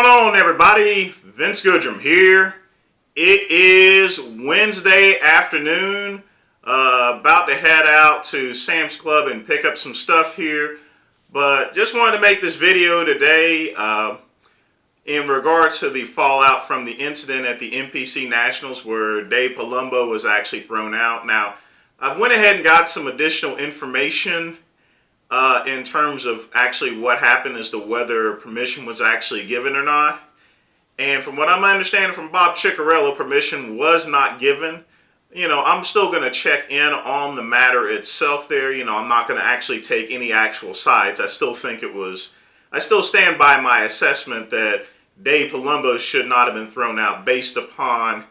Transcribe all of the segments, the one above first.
going on, everybody? Vince Goodrum here. It is Wednesday afternoon. About to head out to Sam's Club and pick up some stuff here. But just wanted to make this video today in regards to the fallout from the incident at the NPC Nationals where Dave Palumbo was actually thrown out. Now, I went ahead and got some additional information in terms of actually what happened as to whether permission was actually given or not. And from what I'm understanding from Bob Ciccarello, permission was not given. You know, I'm still going to check in on the matter itself there. You know, I'm not going to actually take any actual sides. I still stand by my assessment that Dave Palumbo should not have been thrown out based upon,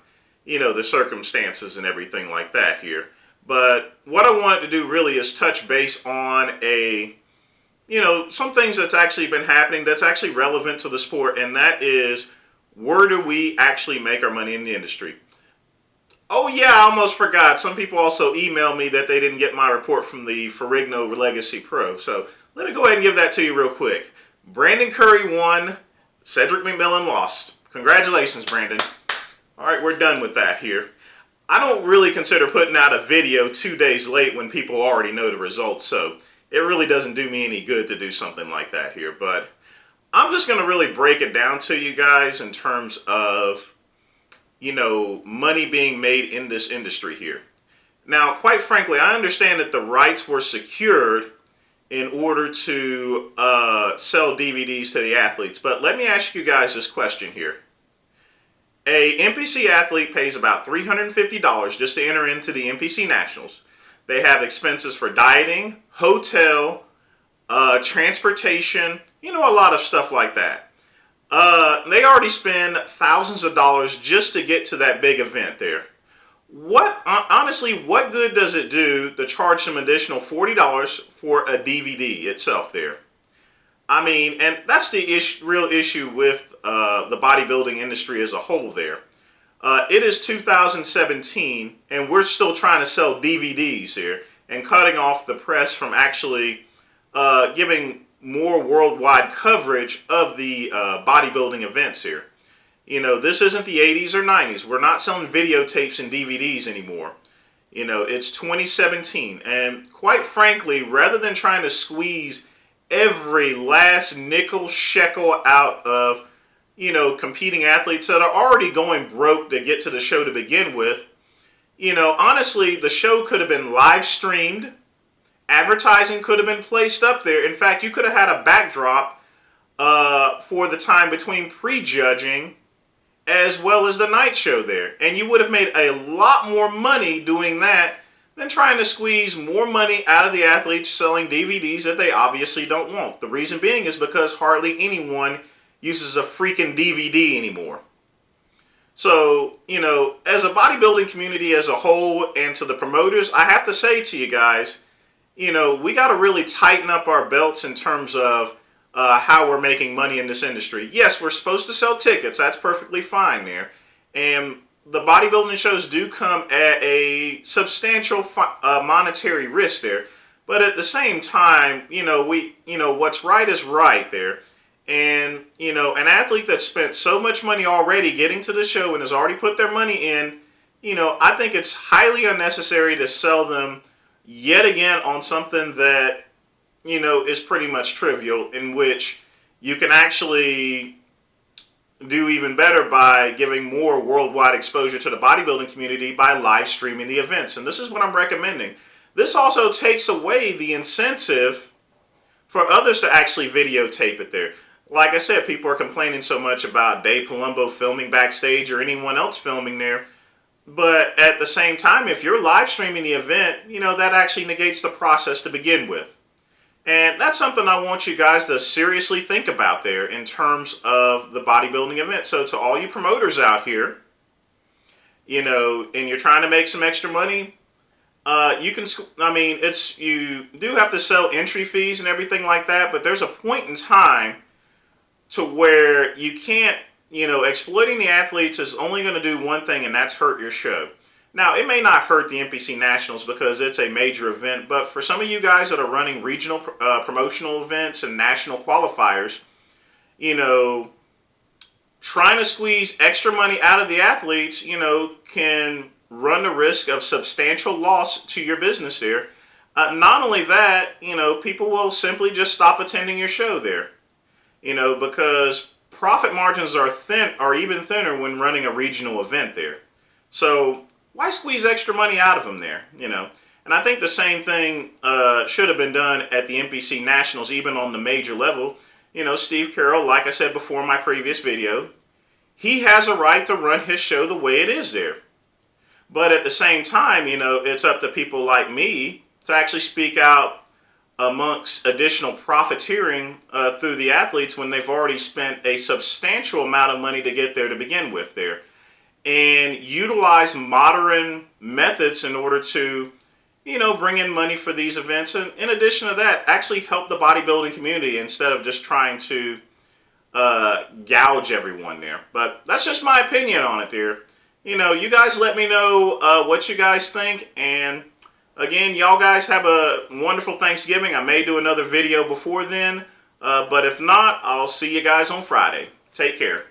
you know, the circumstances and everything like that here. But what I wanted to do really is touch base on some things that's actually been happening that's actually relevant to the sport, and that is, where do we actually make our money in the industry? Oh yeah, I almost forgot. Some people also emailed me that they didn't get my report from the Ferrigno Legacy Pro. So let me go ahead and give that to you real quick. Brandon Curry won. Cedric McMillan lost. Congratulations, Brandon. All right, we're done with that here. I don't really consider putting out a video 2 days late when people already know the results, so it really doesn't do me any good to do something like that here. But I'm just going to really break it down to you guys in terms of, you know, money being made in this industry here. Now, quite frankly, I understand that the rights were secured in order to sell DVDs to the athletes, but let me ask you guys this question here. A NPC athlete pays about $350 just to enter into the NPC Nationals. They have expenses for dieting, hotel, transportation, you know, a lot of stuff like that. They already spend thousands of dollars just to get to that big event there. Honestly, what good does it do to charge some additional $40 for a DVD itself there? I mean, and that's the real issue with the bodybuilding industry as a whole there. It is 2017, and we're still trying to sell DVDs here and cutting off the press from actually giving more worldwide coverage of the bodybuilding events here. You know, this isn't the 80s or 90s. We're not selling videotapes and DVDs anymore. You know, it's 2017, and quite frankly, rather than trying to squeeze every last nickel shekel out of, you know, competing athletes that are already going broke to get to the show to begin with, you know, honestly, the show could have been live streamed. Advertising could have been placed up there. In fact, you could have had a backdrop for the time between prejudging as well as the night show there. And you would have made a lot more money doing that than trying to squeeze more money out of the athletes selling DVDs that they obviously don't want. The reason being is because hardly anyone uses a freaking DVD anymore. So, you know, as a bodybuilding community as a whole and to the promoters, I have to say to you guys, you know, we got to really tighten up our belts in terms of how we're making money in this industry. Yes, we're supposed to sell tickets. That's perfectly fine there. And the bodybuilding shows do come at a substantial monetary risk there. But at the same time, you know, what's right is right there. And, you know, an athlete that spent so much money already getting to the show and has already put their money in, you know, I think it's highly unnecessary to sell them yet again on something that, you know, is pretty much trivial, in which you can actually do even better by giving more worldwide exposure to the bodybuilding community by live streaming the events. And this is what I'm recommending. This also takes away the incentive for others to actually videotape it there. Like I said, people are complaining so much about Dave Palumbo filming backstage or anyone else filming there. But at the same time, if you're live streaming the event, you know, that actually negates the process to begin with. And that's something I want you guys to seriously think about there in terms of the bodybuilding event. So to all you promoters out here, you know, and you're trying to make some extra money, you do have to sell entry fees and everything like that, but there's a point in time to where you can't, you know, exploiting the athletes is only going to do one thing, and that's hurt your show. Now, it may not hurt the NPC Nationals because it's a major event, but for some of you guys that are running regional promotional events and national qualifiers, you know, trying to squeeze extra money out of the athletes, can run the risk of substantial loss to your business there. Not only that, people will simply just stop attending your show there, because profit margins are even thinner when running a regional event there. So why squeeze extra money out of them there, And I think the same thing should have been done at the NPC Nationals, even on the major level. Steve Carroll, like I said before in my previous video, he has a right to run his show the way it is there. But at the same time, it's up to people like me to actually speak out amongst additional profiteering through the athletes when they've already spent a substantial amount of money to get there to begin with there. And utilize modern methods in order to, bring in money for these events. And in addition to that, actually help the bodybuilding community instead of just trying to gouge everyone there. But that's just my opinion on it there. You guys let me know what you guys think. And again, y'all guys have a wonderful Thanksgiving. I may do another video before then. But if not, I'll see you guys on Friday. Take care.